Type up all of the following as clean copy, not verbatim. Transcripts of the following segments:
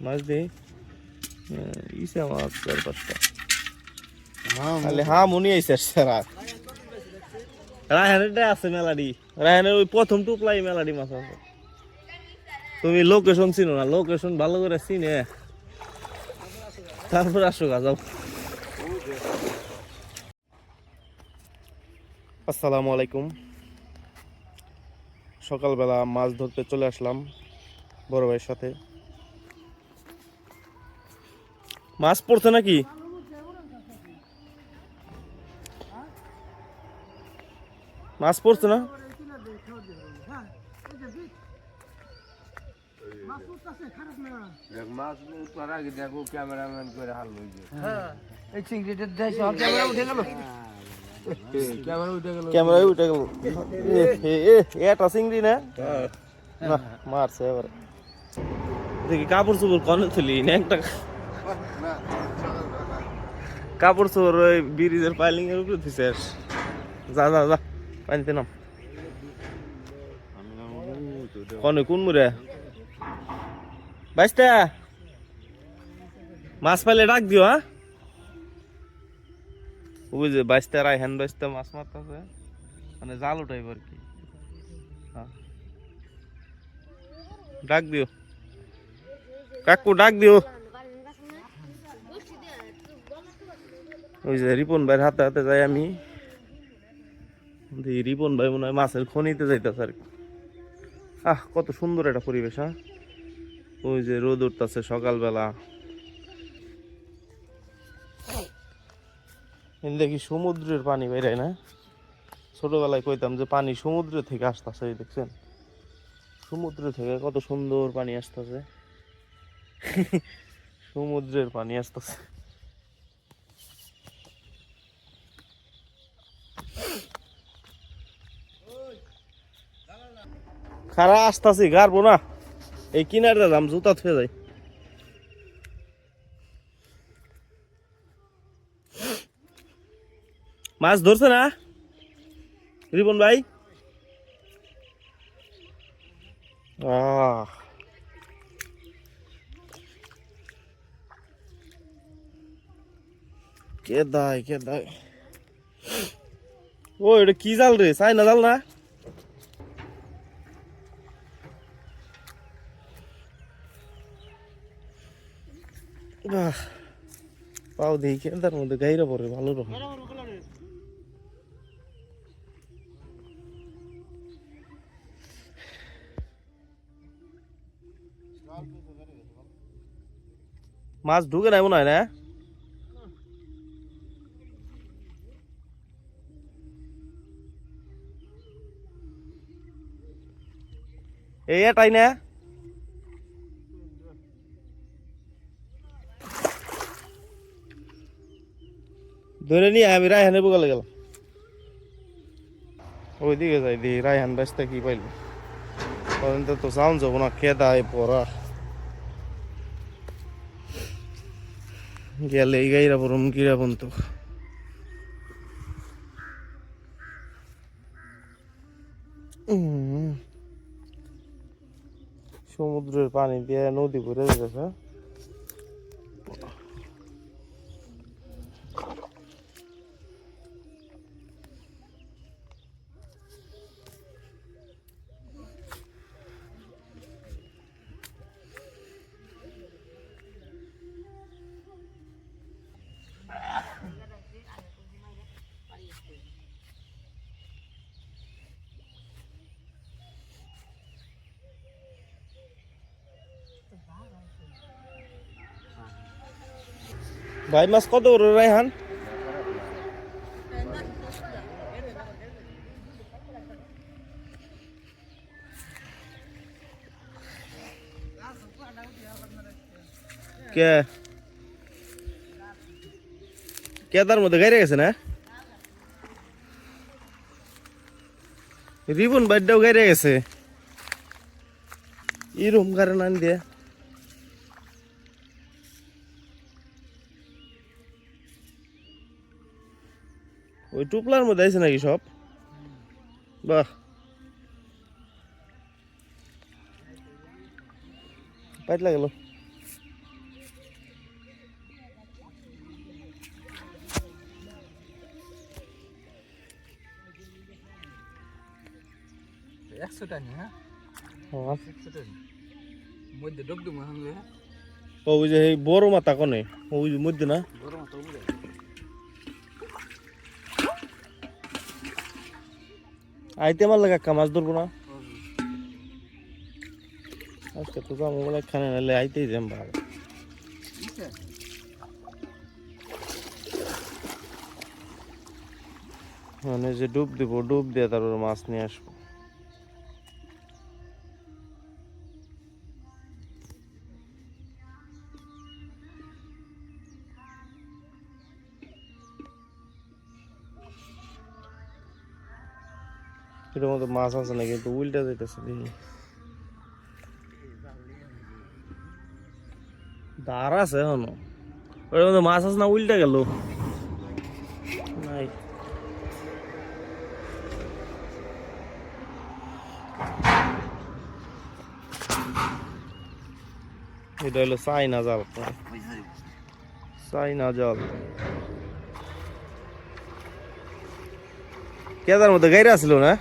মাছ দিই ইসে মাছ 4-5টা তাহলে হ্যাঁ মনে আইছে সারা রায়হানেরটা আছে মেলাডি রায়হানের ওই প্রথম টুকলাই মেলাডি মাছ আছে তুমি লোকেশন চিনো না লোকেশন ভালো করে চিনে তারপর আসো যাও আসসালামু আলাইকুম সকালবেলা মাছ ধরতে চলে আসলাম বড় ভাইয়ের সাথে মাছ পড়ছে নাকি মাছ পড়ছে না ক্যামেরা উঠে গেল এটা চিংড়ি না মারছে এবার দেখি কাপড় চোপড় কনে তুলি না একটা কাপড় চোপড় ওই ব্রিজের পাইলিং এর উপরে দিছে যা যা যা পানিতে নাম কনে কোন মুরে বাইস্তা মাছ পাইলে ডাক দিও হ্যাঁ ওই যে বাইস্তা রায়হান বাইস্তা মাছ মারতেছে মানে জাল উঠাইব আর কি ডাক দিও কাকু ডাক দিও ওই যে রিপন ভাইয়ের হাতে হাতে যাই আমি রিপন ভাই মনে হয় মাছের খনিতে যাইতেছে আর কি কত সুন্দর একটা পরিবেশ হ্যাঁ ওই যে রোদ উঠতেছে সকালবেলা দেখি সমুদ্রের পানি বেরায় না ছোটবেলায় কইতাম যে পানি সমুদ্র থেকে আসতেছে দেখছেন সমুদ্র থেকে কত সুন্দর পানি আসতেছে সমুদ্রের পানি আসতেছে খারা আসতেছি গারবো না এই কিনার দাম জুতা থুয়ে যায় মাছ ধরছে না রিপন ভাই কে দায় ও এটা কি জাল রে চাই না জাল না পাও দেখি তার মধ্যে গাইরা পড়ে ভালো রকম মাছ ঢুকে নাই মনে হয় না এই এটাই না ধরে নিয়ে আমি রায়হানের বুকালে গেলাম ওইদিকে যাই দি রায়হান ব্যস্ত কি পাইল তো যাওন যাবো না খেদায় পড়া গেলে এই গাইরা পড়ম কিরা বন্ত সমুদ্রের পানি দিয়ে নদী ভরে গেছে ভাই মাছ কত বড় রায়হান কে তার মধ্যে গাইরে গেছে না রিবন বাইরটাও গাইরে গেছে এরকম কারণ আন দিয়ে ওই টুপলার মধ্যে আছে নাকি সব বাহ পাইট লাগলো 100 টাকা হ্যাঁ হ্যাঁ 100 টাকা মধ্যে ডব ডব হামলে ওই যে এই বড় মাথা কোনে ওই মধ্যে না বড় মাছ উড়ে আইতে মার লাগা মাছ ধরবো না আজকে তো যাবো বলে খানে নালে আইতেই যাম ভালো মানে যে ডুব দিব ডুব দিয়ে তারপর মাছ নিয়ে আসবো এটার মধ্যে মাছ আছে না কিন্তু উল্টা যেতেছে দেখি দাঁড় আছে এখনো ওটার মধ্যে মাছ আছে না উল্টা গেল নাই এটা হলো চাইনা জাল চাইনা জাল কেদার মধ্যে গাইরা ছিল না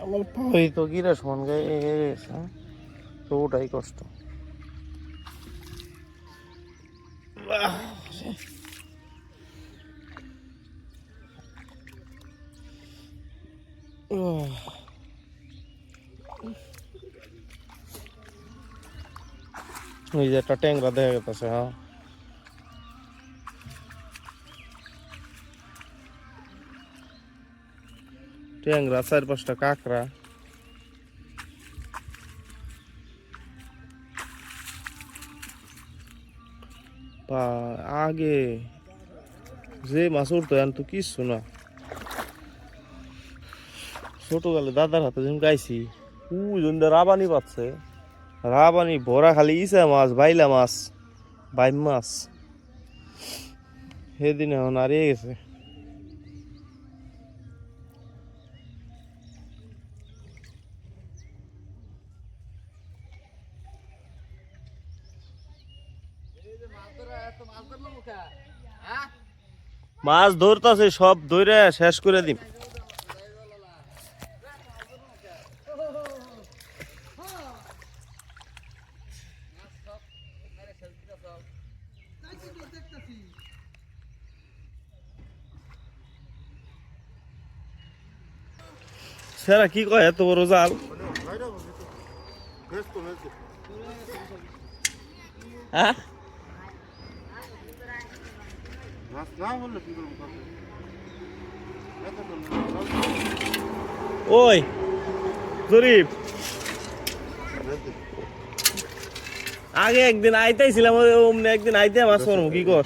আমার পাই তো গিরা সমান গায়ে গেছে তো ওটাই কষ্ট ওই যে একটা ট্যাংরা দেখা গেছে হ্যাঁ ট্যাংরা 4-5টা কাঁকড়া আগে যে মাছ উঠতো এখন তো কিচ্ছু না ছোটকালে দাদার হাতে যখন গাইছি রাবানি পাচ্ছে রাবানি ভরা খালি ইসা মাছ বাইলা মাছ বাইম মাছ সেদিন এখন হারিয়ে গেছে মাছ ধরতেছে সব ধরে শেষ করে দিম সেরা কি কয় এত বড় জাল হ্যাঁ ওই জরিফ আগে একদিন আইতেছিলাম অমনি একদিন আইতে মাছ করবো কি কর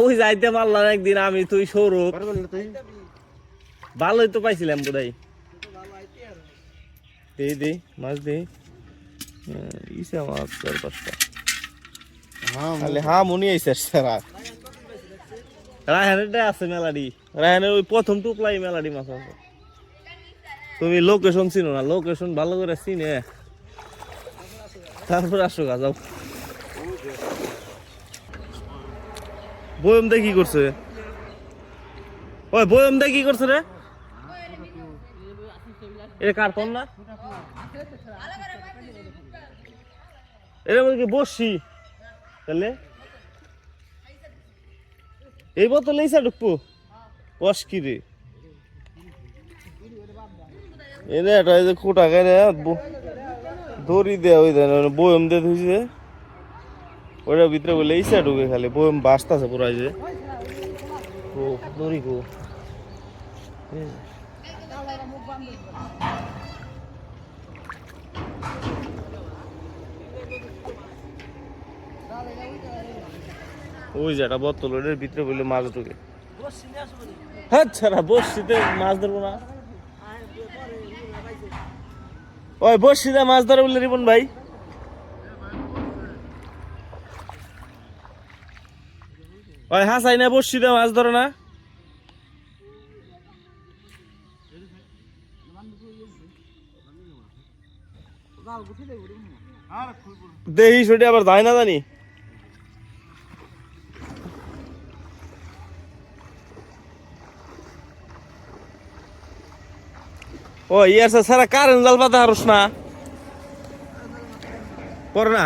ওই যাইতে পারলাম একদিন আমি তুই সৌরভ ভালোই তো পাইছিলাম বোধহয় দে মাছ দে ইসে মাছ 4-5টা খালি মনে আইসে রায়হানেরটা আছে মেলাডি রায়হানের ওই প্রথম টুকলাই মেলাডি মাছ আছে তুমি লোকেশন চিনো না লোকেশন ভালো করে চিনে তারপর আসো গা যাও বয়ম দে কি করছে ওই বয়ম দে কি করছে রে এটা কার্টন না এর মধ্যে কি বসছি তাহলে এই বোতলে ইসা ঢুকবো বস কি রে এনে এটা এই যে কোটা গায়ে দড়ি দেয়া ওই দেন বয়ম দিয়ে ধুইছে ওটার ভিতরে বলে ইসা ঢুকে খালি বয়ম বাসতাছে পুরো যে ও দড়ি গো ওই যেটা বোতল ওটার ভিতরে বলে মাছ ঢুকে আচ্ছা বসছিতে মাছ ধরবো না ওই বসছিতে মাছ ধরে বললে রিপন ভাই ওই হাসাই না বসছি দে মাছ ধরে না দেহি সেটা আবার যায় না জানি ও ইয়ার সারা কারেন্ট জাল পাতা হারস না পরে না